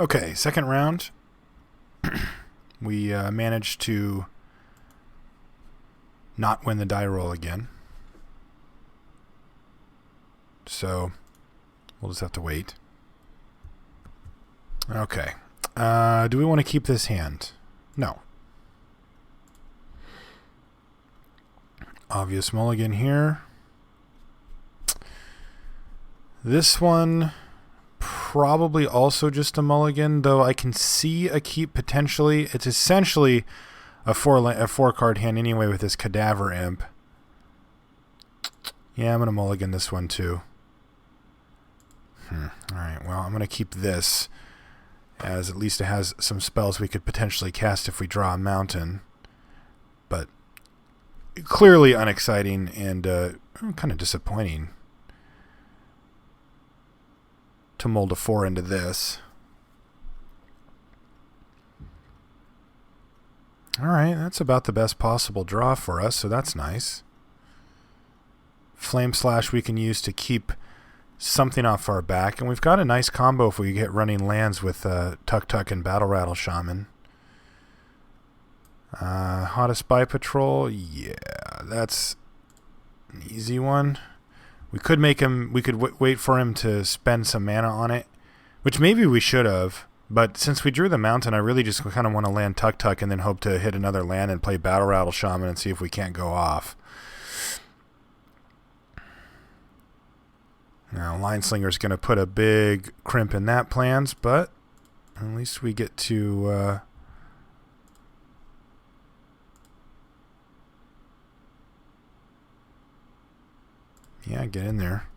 Okay, second round. We managed to not win the die roll again. So we'll just have to wait. Okay. Do we want to keep this hand? No. Obvious mulligan here. This one probably also just a mulligan, though I can see a keep potentially. It's essentially a four card hand anyway with this Cadaver Imp. Yeah, I'm going to mulligan this one too. Alright, well, I'm going to keep this, as at least it has some spells we could potentially cast if we draw a mountain. But clearly unexciting and kind of disappointing to mold a 4 into this. Alright, that's about the best possible draw for us, so that's nice. Flame Slash we can use to keep something off our back, and we've got a nice combo if we get running lands with Tuk Tuk and Battle Rattle Shaman. Hottest Spy Patrol, yeah, that's an easy one. We could make him. We could wait for him to spend some mana on it, which maybe we should have. But since we drew the mountain, I really just kind of want to land Tuk Tuk and then hope to hit another land and play Battle Rattle Shaman and see if we can't go off. Now, Lineslinger's going to put a big crimp in that plans, but at least we get to yeah, get in there.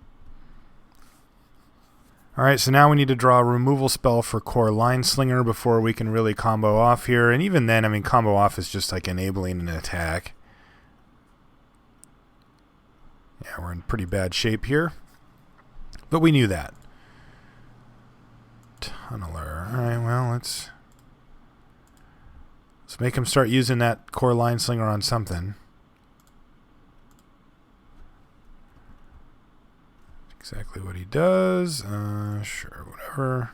Alright, so now we need to draw a removal spell for core Lineslinger before we can really combo off here. And even then, I mean, combo off is just like enabling an attack. Yeah, we're in pretty bad shape here. But we knew that. Tunneler. Alright, well, let's make him start using that core Lineslinger on something. Exactly what he does. Sure, whatever.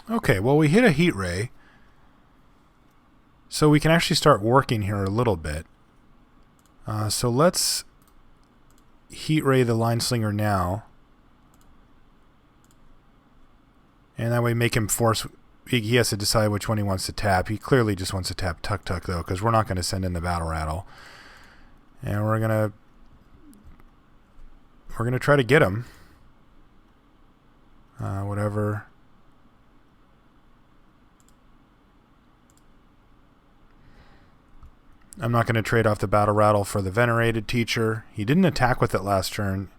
Okay, well, we hit a Heat Ray, so we can actually start working here a little bit. So let's Heat Ray the Lineslinger now, and that way make him force. He has to decide which one he wants to tap. He clearly just wants to tap Tuk Tuk, though, because we're not going to send in the Battle Rattle, and we're gonna try to get him. Whatever. I'm not going to trade off the Battle Rattle for the Venerated Teacher. He didn't attack with it last turn.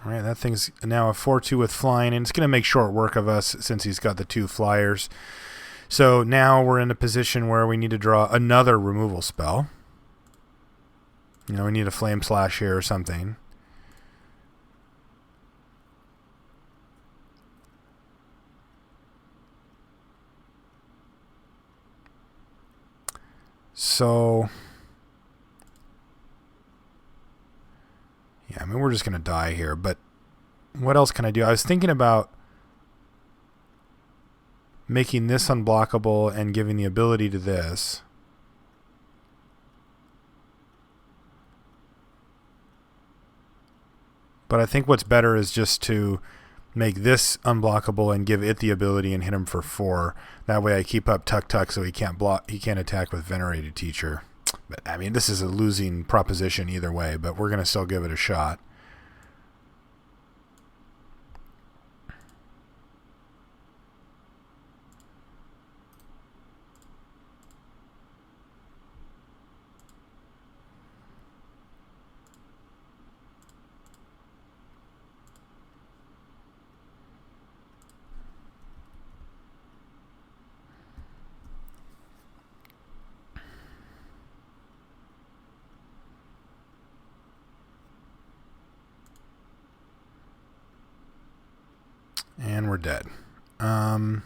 Alright, that thing's now a 4-2 with flying, and it's going to make short work of us since he's got the 2 flyers. So now we're in a position where we need to draw another removal spell. You know, we need a Flame Slash here or something. So, yeah, I mean, we're just going to die here, but what else can I do? I was thinking about making this unblockable and giving the ability to this. But I think what's better is just to make this unblockable and give it the ability and hit him for 4. That way I keep up Tuk Tuk so he can't attack with Venerated Teacher. But I mean, this is a losing proposition either way, but we're going to still give it a shot. we're dead. All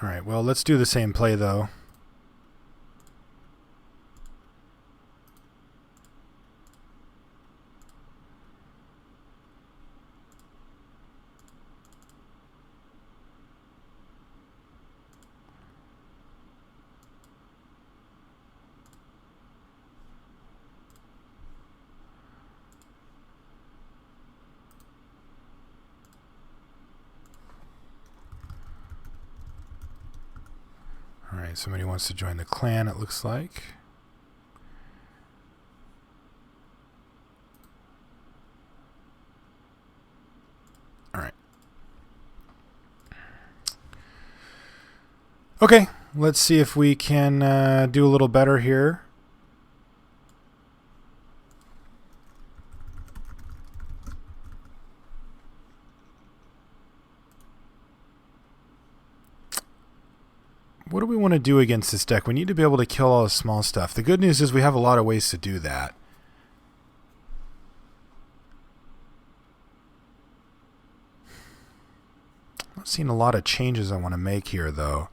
right, well, let's do the same play, though. Alright, somebody wants to join the clan, it looks like. Alright. Okay, let's see if we can do a little better here. What do we want to do against this deck? We need to be able to kill all the small stuff. The good news is we have a lot of ways to do that. I'm not seeing a lot of changes I want to make here, though.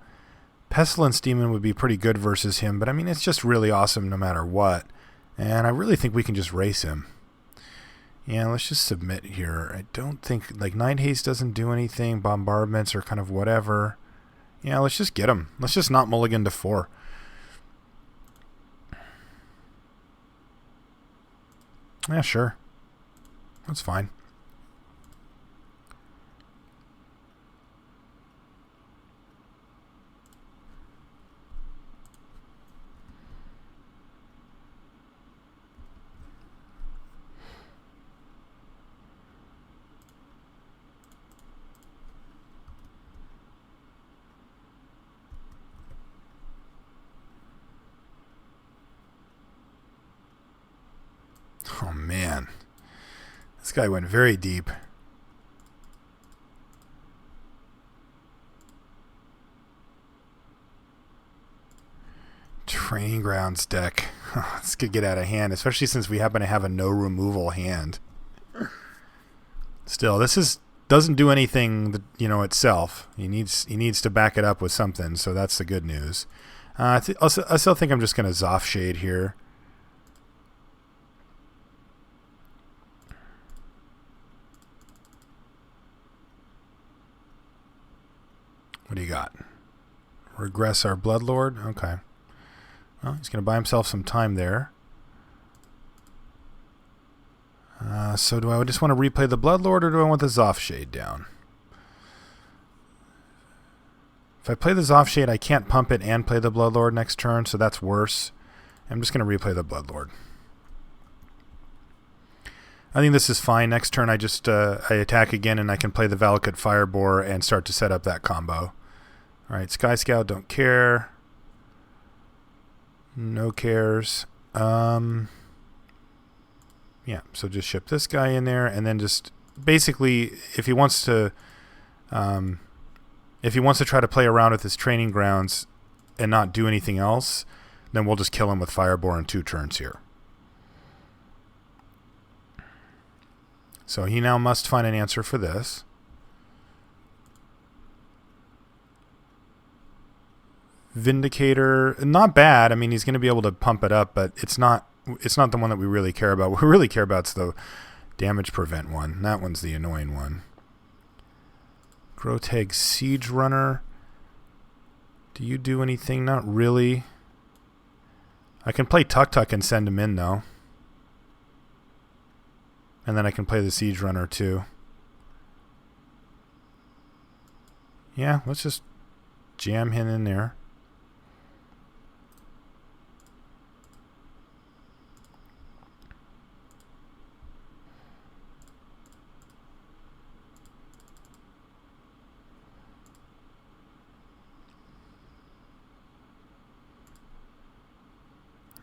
Pestilence Demon would be pretty good versus him, but I mean, it's just really awesome no matter what. And I really think we can just race him. Yeah, let's just submit here. I don't think, like, Night Haste doesn't do anything. Bombardments are kind of whatever. Yeah, let's just get him. Let's just not mulligan to 4. Yeah, sure. That's fine. Oh, man. This guy went very deep. Training Grounds deck. This could get out of hand, especially since we happen to have a no removal hand. Still, this doesn't do anything, itself. He needs to back it up with something, so that's the good news. I still think I'm just going to Zoff Shade here. What do you got? Regress our Bloodlord? Okay. Well, he's going to buy himself some time there. So do I just want to replay the Bloodlord, or do I want the Zoff Shade down? If I play the Zoff Shade, I can't pump it and play the Bloodlord next turn, so that's worse. I'm just going to replay the Bloodlord. I think this is fine. Next turn, I attack again, and I can play the Valakut Firebore and start to set up that combo. All right, Sky Scout, don't care. No cares. Yeah, so just ship this guy in there, and then just basically, if he wants to try to play around with his Training Grounds and not do anything else, then we'll just kill him with Firebore in 2 turns here. So he now must find an answer for this. Vindicator, not bad. I mean, he's going to be able to pump it up, but it's not the one that we really care about. What we really care about is the damage prevent one. That one's the annoying one. Groteg Siege Runner. Do you do anything? Not really. I can play Tuk Tuk and send him in, though. And then I can play the Siege Runner, too. Yeah, let's just jam him in there.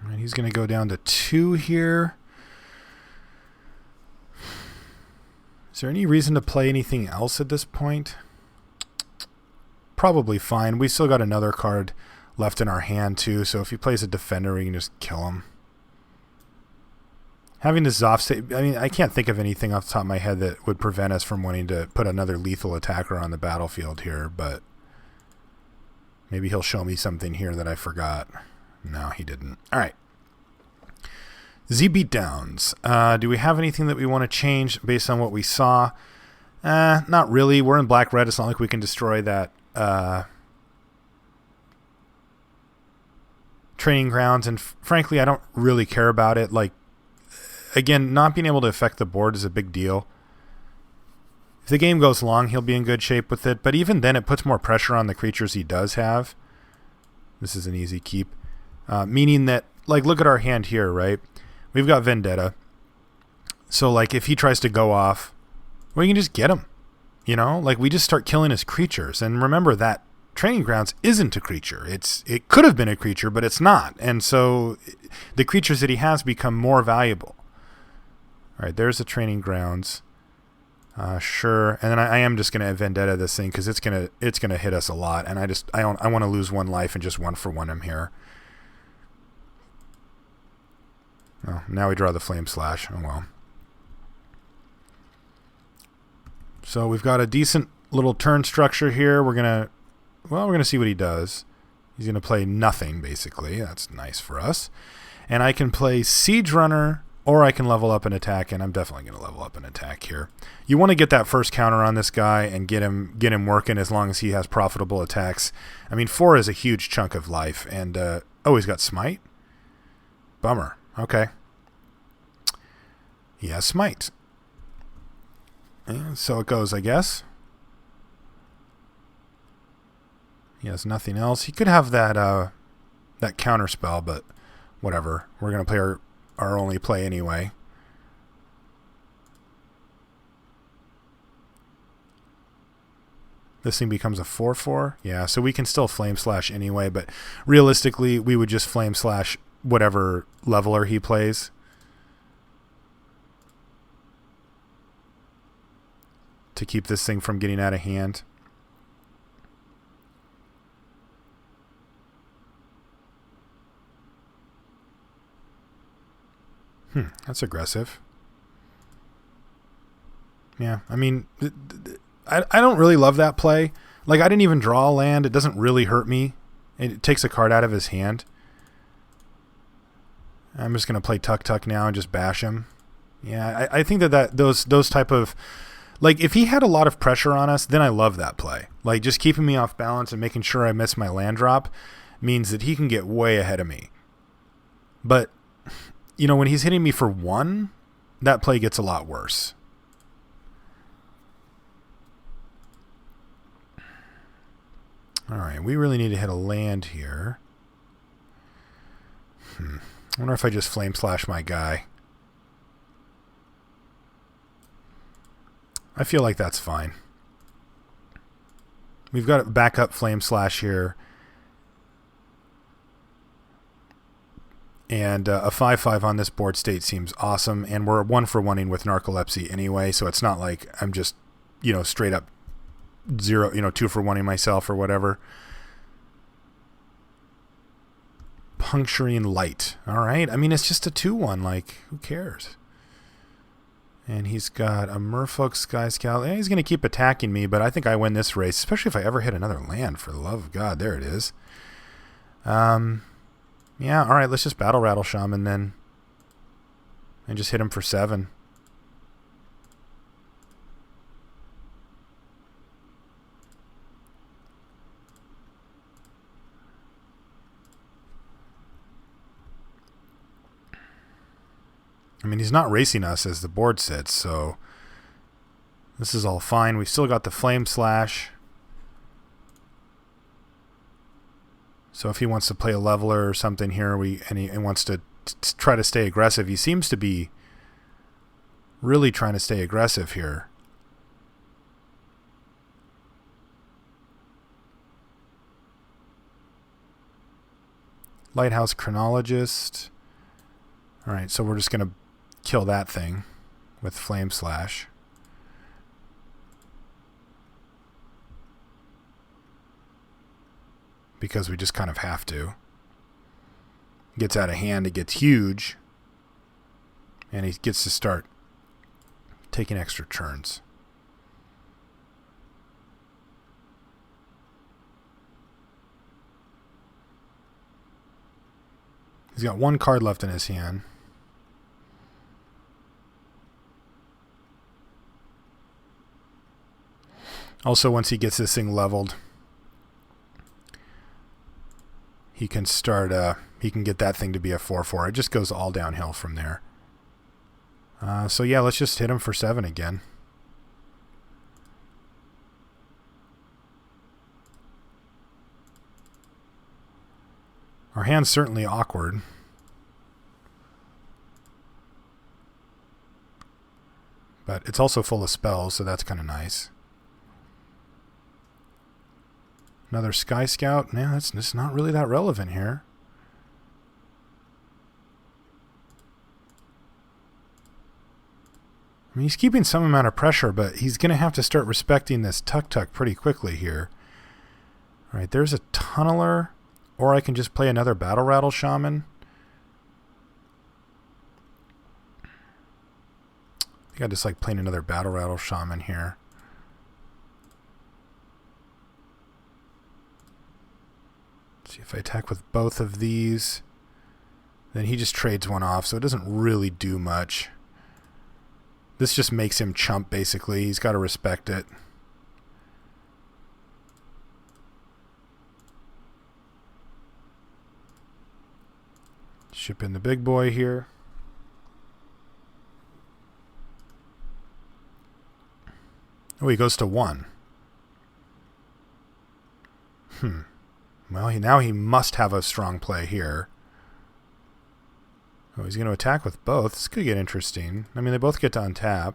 And he's going to go down to 2 here. Is there any reason to play anything else at this point? Probably fine. We still got another card left in our hand too, so if he plays a defender, we can just kill him. Having this Zoff save, I mean, I can't think of anything off the top of my head that would prevent us from wanting to put another lethal attacker on the battlefield here, but maybe he'll show me something here that I forgot. No, he didn't. All right. Z beatdowns. Do we have anything that we want to change based on what we saw? Not really. We're in black-red. It's not like we can destroy that training grounds, and frankly, I don't really care about it. Like, again, not being able to affect the board is a big deal. If the game goes long, he'll be in good shape with it, but even then, it puts more pressure on the creatures he does have. This is an easy keep. Meaning that, like, look at our hand here, right? We've got Vendetta. So, like, if he tries to go off, we can just get him. You know? Like, we just start killing his creatures. And remember that Training Grounds isn't a creature. It could have been a creature, but it's not. And so the creatures that he has become more valuable. All right, there's the Training Grounds. Sure. And then I am just going to Vendetta this thing because it's gonna hit us a lot. And I want to lose one life and just 1-for-1 him here. Oh, now we draw the Flame Slash. Oh, well. So we've got a decent little turn structure here. We're going to see what he does. He's going to play nothing, basically. That's nice for us. And I can play Siege Runner, or I can level up an attack, and I'm definitely going to level up an attack here. You want to get that first counter on this guy and get him working as long as he has profitable attacks. I mean, 4 is a huge chunk of life. And, he's got Smite? Bummer. Okay. He has Smite. And so it goes, I guess. He has nothing else. He could have that counter spell, but whatever. We're going to play our only play anyway. This thing becomes a 4/4. Yeah, so we can still Flame Slash anyway, but realistically, we would just Flame Slash whatever leveler he plays. To keep this thing from getting out of hand. That's aggressive. Yeah, I mean, I don't really love that play. Like, I didn't even draw a land. It doesn't really hurt me. It takes a card out of his hand. I'm just going to play Tuck now and just bash him. Yeah, I think that those type of... Like, if he had a lot of pressure on us, then I love that play. Like, just keeping me off balance and making sure I miss my land drop means that he can get way ahead of me. But, you know, when he's hitting me for 1, that play gets a lot worse. All right, we really need to hit a land here. I wonder if I just Flame Slash my guy. I feel like that's fine. We've got a backup Flame Slash here. And a 5/5 on this board state seems awesome. And we're 1-for-1ing with Narcolepsy anyway, so it's not like I'm just, straight up 2-for-1ing myself or whatever. Puncturing Light. All right. I mean, it's just a 2/1. Like, who cares? And he's got a Merfolk Sky Scout. He's going to keep attacking me, but I think I win this race, especially if I ever hit another land, for the love of God. There it is. Yeah, all right, let's just Battle Rattle Shaman then. And just hit him for 7. I mean, he's not racing us as the board sits, so this is all fine. We've still got the Flame Slash. So if he wants to play a leveler or something here, and he wants to try to stay aggressive, he seems to be really trying to stay aggressive here. Lighthouse Chronologist. All right, so we're just going to kill that thing with Flame Slash. Because we just kind of have to. Gets out of hand, it gets huge. And he gets to start taking extra turns. He's got one card left in his hand. Also, once he gets this thing leveled, he can start, he can get that thing to be a 4/4. It just goes all downhill from there. So yeah, let's just hit him for 7 again. Our hand's certainly awkward. But it's also full of spells, so that's kind of nice. Another Sky Scout. Nah, that's not really that relevant here. I mean, he's keeping some amount of pressure, but he's going to have to start respecting this Tuk-Tuk pretty quickly here. All right, there's a Tunneler. Or I can just play another Battle Rattle Shaman. I think I just like playing another Battle Rattle Shaman here. Let's see if I attack with both of these. Then he just trades one off, so it doesn't really do much. This just makes him chump, basically. He's got to respect it. Ship in the big boy here. Oh, he goes to 1. Well, now he must have a strong play here. Oh, he's going to attack with both. This could get interesting. I mean, they both get to untap.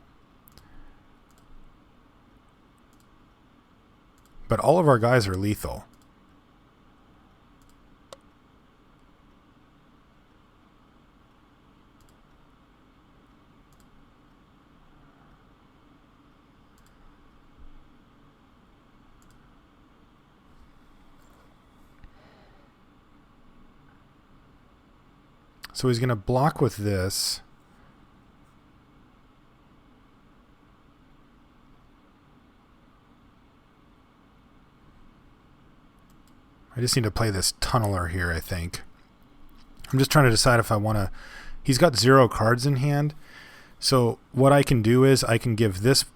But all of our guys are lethal. So he's going to block with this. I just need to play this Tunneler here, I think. I'm just trying to decide if I want to... He's got 0 cards in hand. So what I can do is I can give this...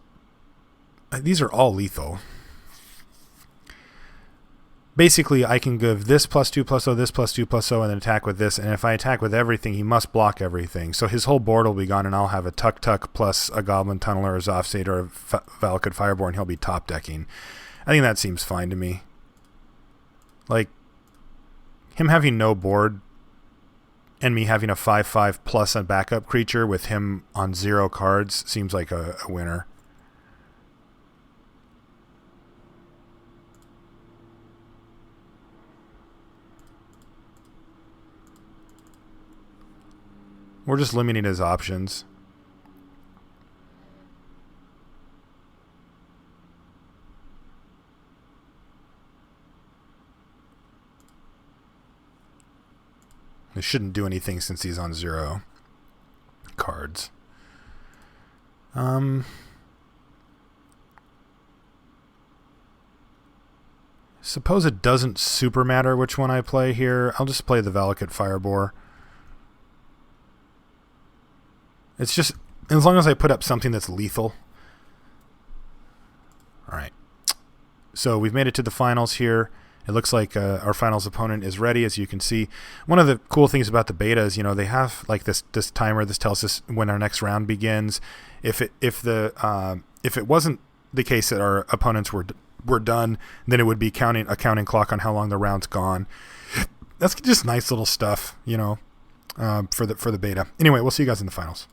These are all lethal. Basically, I can give this +2/+0, this +2/+0, and then attack with this. And if I attack with everything, he must block everything. So his whole board will be gone, and I'll have a Tuk-Tuk plus a Goblin Tunneler, a Zophsate, or a Valakut Fireborn. He'll be top decking. I think that seems fine to me. Like, him having no board and me having a 5/5 plus a backup creature with him on 0 cards seems like a winner. We're just limiting his options. It shouldn't do anything since he's on 0 cards. Suppose it doesn't super matter which one I play here. I'll just play the Valakut Firebore. It's just, as long as I put up something that's lethal. Alright. So we've made it to the finals here. It looks like our finals opponent is ready, as you can see. One of the cool things about the beta is, you know, they have like this timer. This tells us when our next round begins. If it wasn't the case that our opponents were done, then it would be a counting clock on how long the round's gone. That's just nice little stuff, you know, for the beta. Anyway, we'll see you guys in the finals.